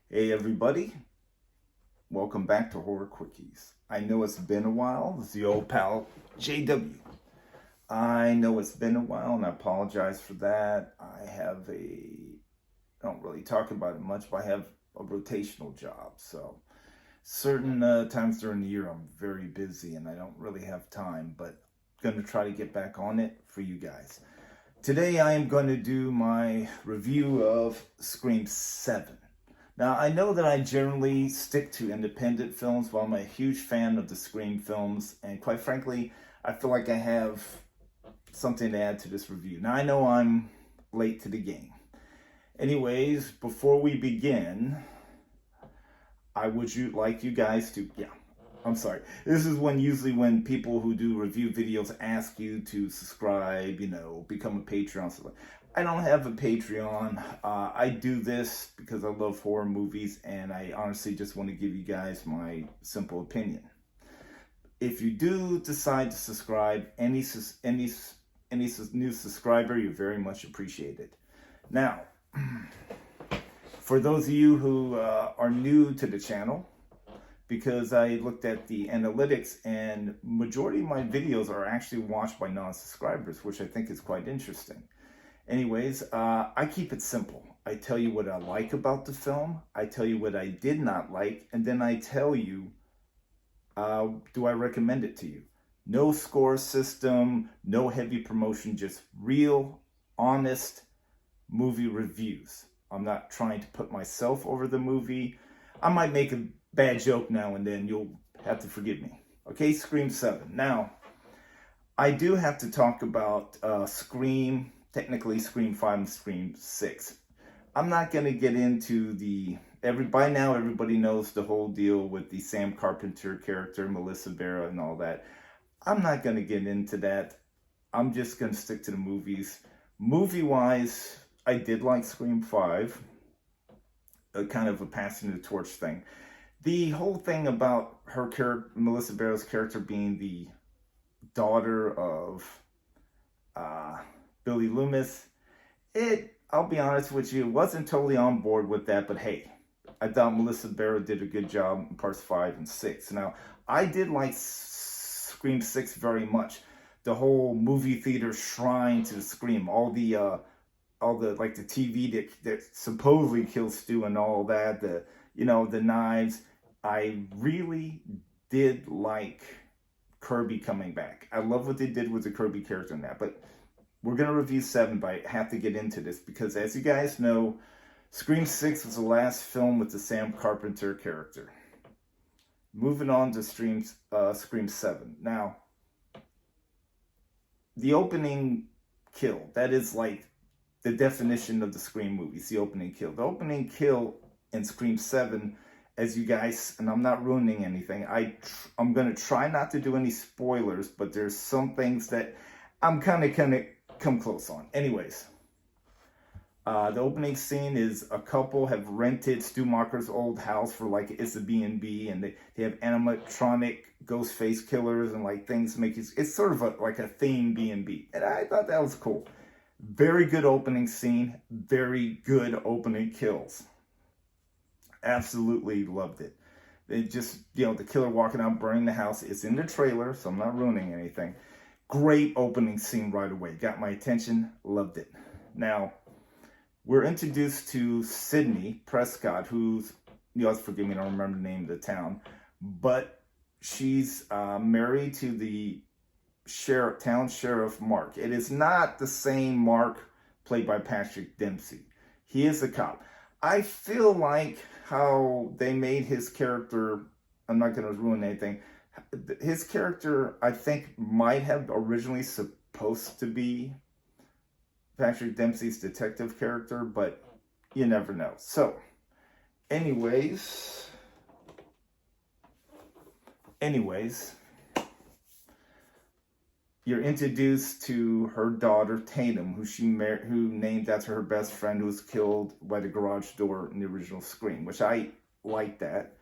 Hey everybody, welcome back to Horror Quickies. I know it's been a while. It's the old pal JW. I know it's been a while and I apologize for that. I don't really talk about it much, but I have a rotational job. So certain times during the year I'm very busy and I don't really have time, but I'm going to try to get back on it for you guys. Today I am going to do my review of Scream 7. Now, I know that I generally stick to independent films, but I'm a huge fan of the Scream films, and quite frankly, I feel like I have something to add to this review. Now, I know I'm late to the game. Anyways, before we begin, I would like you guys to, I'm sorry. This is usually when people who do review videos ask you to subscribe, become a Patreon. So I don't have a Patreon. I do this because I love horror movies and I honestly just want to give you guys my simple opinion. If you do decide to subscribe, any new subscriber, you're very much appreciated. Now, for those of you who are new to the channel, because I looked at the analytics and majority of my videos are actually watched by non-subscribers, which I think is quite interesting. Anyways, I keep it simple. I tell you what I like about the film, I tell you what I did not like, and then I tell you, do I recommend it to you? No score system, no heavy promotion, just real, honest movie reviews. I'm not trying to put myself over the movie. I might make a bad joke now and then. You'll have to forgive me. Okay, Scream 7. Now, I do have to talk about Scream, technically Scream 5 and Scream 6. I'm not going to get into by now everybody knows the whole deal with the Sam Carpenter character, Melissa Vera and all that. I'm not going to get into that. I'm just going to stick to the movies. Movie-wise, I did like Scream 5, kind of a passing the torch thing. The whole thing about her character, Melissa Barrows' character, being the daughter of Billy Loomis, I'll be honest with you, wasn't totally on board with that, but hey, I thought Melissa Barrow did a good job in parts 5 and 6. Now, I did like Scream 6 very much. The whole movie theater shrine to Scream, all the like the TV that supposedly kills Stu and all that, the knives. I really did like Kirby coming back. I love what they did with the Kirby character in that, but we're going to review 7, but I have to get into this because as you guys know, Scream 6 was the last film with the Sam Carpenter character. Moving on to Scream 7. Now, the opening kill, that is like the definition of the Scream movies, the opening kill. The opening kill in Scream 7, as you guys, and I'm not ruining anything, I'm going to try not to do any spoilers, but there's some things that I'm kind of come close on. Anyways, the opening scene is a couple have rented Stu Macher's old house for like it's a B&B, and they have animatronic ghost face killers and like things make it's sort of like a theme B&B, and I thought that was cool. Very good opening scene, very good opening kills. Absolutely loved it. They just, the killer walking out, burning the house. It's in the trailer, so I'm not ruining anything. Great opening scene right away. Got my attention, loved it. Now, we're introduced to Sydney Prescott, who's, forgive me, I don't remember the name of the town, but she's married to the town sheriff Mark. It is not the same Mark played by Patrick Dempsey. He is a cop. I feel like how they made his character, I'm not going to ruin anything, his character I think might have originally supposed to be Patrick Dempsey's detective character, but you never know. So, anyways, you're introduced to her daughter Tatum, who named after her best friend who was killed by the garage door in the original Scream, which I like that.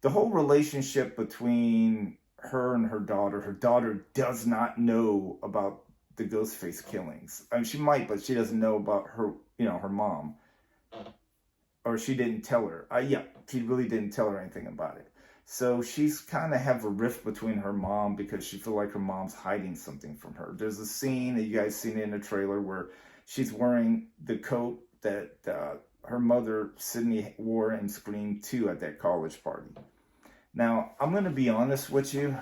The whole relationship between her and her daughter does not know about the Ghostface killings. I mean, she might, but she doesn't know about her, her mom. or she didn't tell her. Yeah, she really didn't tell her anything about it. So she's kind of have a rift between her mom because she feel like her mom's hiding something from her. There's a scene that you guys seen in the trailer where she's wearing the coat that her mother, Sydney, wore in Scream 2 at that college party. Now, I'm going to be honest with you.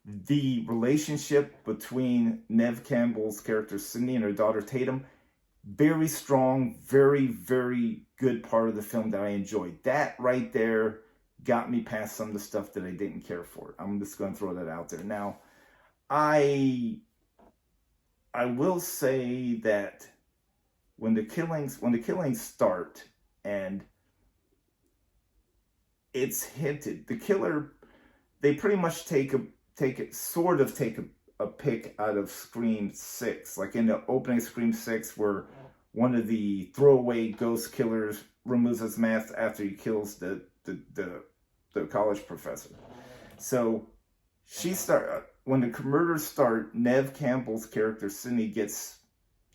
The relationship between Neve Campbell's character, Sydney, and her daughter, Tatum, very strong, very, very good part of the film that I enjoyed. That right there got me past some of the stuff that I didn't care for. I'm just going to throw that out there. Now, I will say that when the killings start and it's hinted, the killer, they pretty much take a pick out of Scream 6, like in the opening of Scream 6, where one of the throwaway ghost killers removes his mask after he kills the college professor. So when the murders start, Neve Campbell's character Sydney gets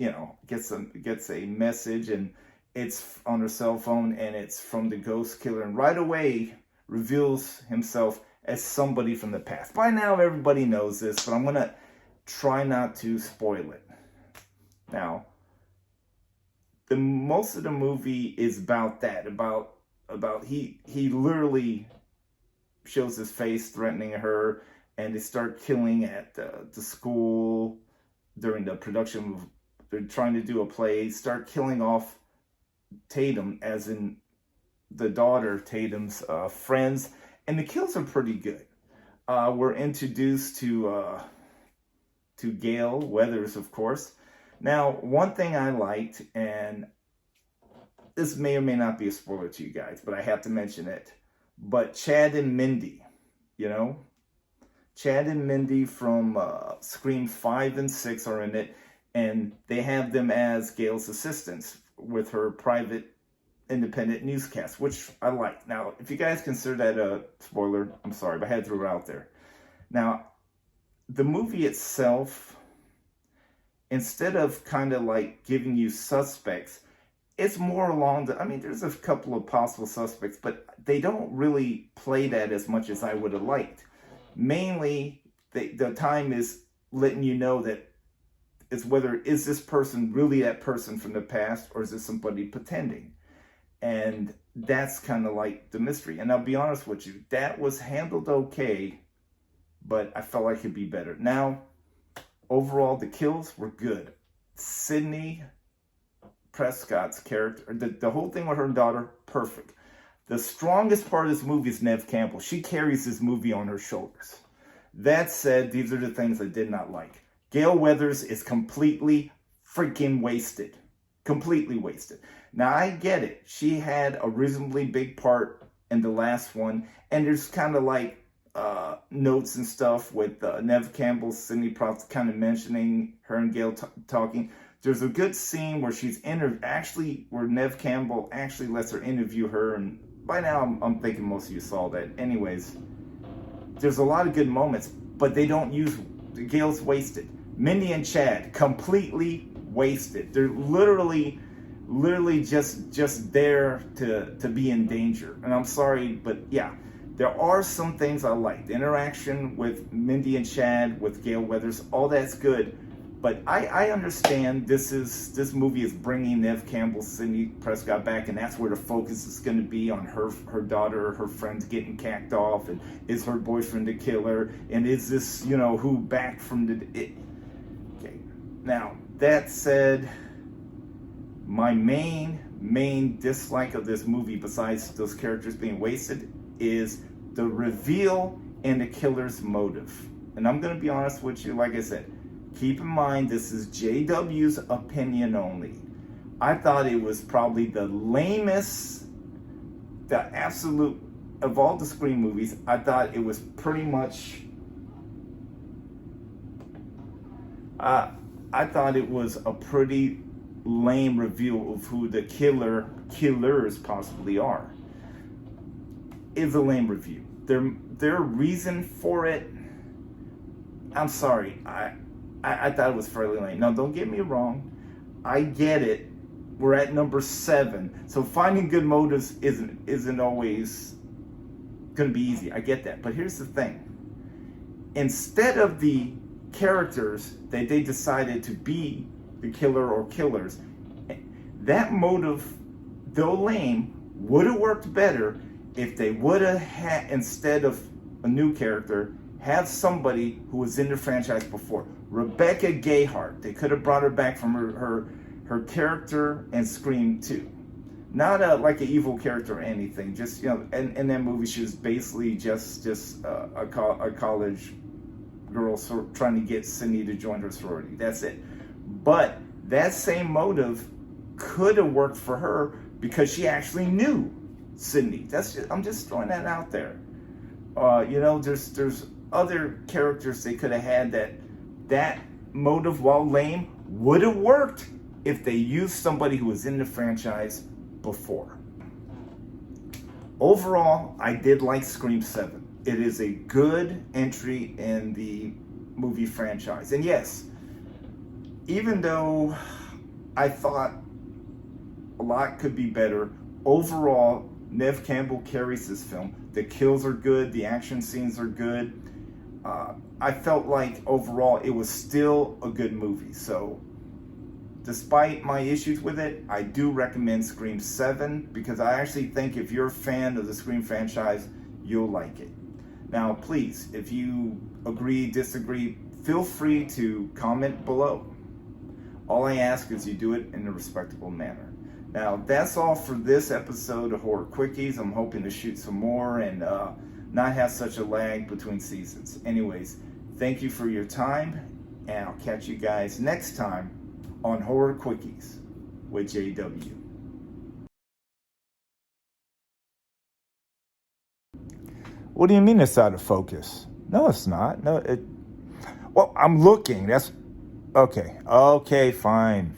a message, and it's on her cell phone, and it's from the ghost killer, and right away reveals himself as somebody from the past. By now, everybody knows this, but I'm going to try not to spoil it. Now, most of the movie is about that, about he literally shows his face threatening her, and they start killing at the school during the production of, they're trying to do a play, start killing off Tatum, as in the daughter, Tatum's friends. And the kills are pretty good. We're introduced to Gale Weathers, of course. Now, one thing I liked, and this may or may not be a spoiler to you guys, but I have to mention it. But Chad and Mindy, Chad and Mindy from Scream 5 and 6 are in it, and they have them as Gale's assistants with her private independent newscast, which I like. Now, if you guys consider that a spoiler, I'm sorry, but I had to throw it out there. Now, the movie itself, instead of kind of like giving you suspects, it's more along there's a couple of possible suspects, but they don't really play that as much as I would have liked. Mainly, the time is letting you know that it's whether is this person really that person from the past, or is it somebody pretending? And that's kind of like the mystery. And I'll be honest with you, that was handled okay, but I felt like it could be better. Now, overall, the kills were good. Sydney Prescott's character, the whole thing with her daughter, perfect. The strongest part of this movie is Neve Campbell. She carries this movie on her shoulders. That said, these are the things I did not like. Gale Weathers is completely freaking wasted. Completely wasted. Now, I get it. She had a reasonably big part in the last one, and there's kind of like notes and stuff with Neve Campbell, Sidney Props kind of mentioning her and Gale talking. There's a good scene where where Neve Campbell actually lets her interview her, and by now I'm thinking most of you saw that. Anyways, there's a lot of good moments, but they don't use, Gale's wasted. Mindy and Chad, completely wasted. They're literally just there to be in danger. And I'm sorry, but yeah, there are some things I like. The interaction with Mindy and Chad, with Gale Weathers, all that's good. But I understand this movie is bringing Neve Campbell, Sidney Prescott back, and that's where the focus is going to be on her daughter, her friends getting cacked off, and is her boyfriend the killer, and is this, who back from the... Okay, now, that said, my main dislike of this movie, besides those characters being wasted, is the reveal and the killer's motive. And I'm going to be honest with you, like I said, keep in mind, this is JW's opinion only. I thought it was probably the lamest, the absolute, of all the Scream movies, I thought it was pretty much, I thought it was a pretty lame reveal of who the killers possibly are. It's a lame review. Their reason for it, I'm sorry, I thought it was fairly lame. Now, don't get me wrong. I get it. We're at number 7. So finding good motives isn't always going to be easy. I get that. But here's the thing. Instead of the characters that they decided to be the killer or killers, that motive, though lame, would have worked better if they would have had, instead of a new character, have somebody who was in the franchise before. Rebecca Gayheart. They could have brought her back from her character in Scream 2. Not like an evil character or anything. Just, you know, in that movie, she was basically just a college girl trying to get Sydney to join her sorority. That's it. But that same motive could have worked for her because she actually knew Sydney. I'm just throwing that out there. You know, there's other characters they could have had that motive, while lame, would have worked if they used somebody who was in the franchise before. Overall, I did like Scream 7. It is a good entry in the movie franchise. And yes, even though I thought a lot could be better, overall, Neve Campbell carries this film. The kills are good. The action scenes are good. I felt like overall it was still a good movie. So despite my issues with it, I do recommend Scream 7 because I actually think if you're a fan of the Scream franchise, you'll like it. Now, please, if you agree, disagree, feel free to comment below. All I ask is you do it in a respectable manner. Now, that's all for this episode of Horror Quickies. I'm hoping to shoot some more and not have such a lag between seasons. Anyways, thank you for your time, and I'll catch you guys next time on Horror Quickies with JW. What do you mean it's out of focus? No, it's not. Well, I'm looking. That's okay. Okay, fine.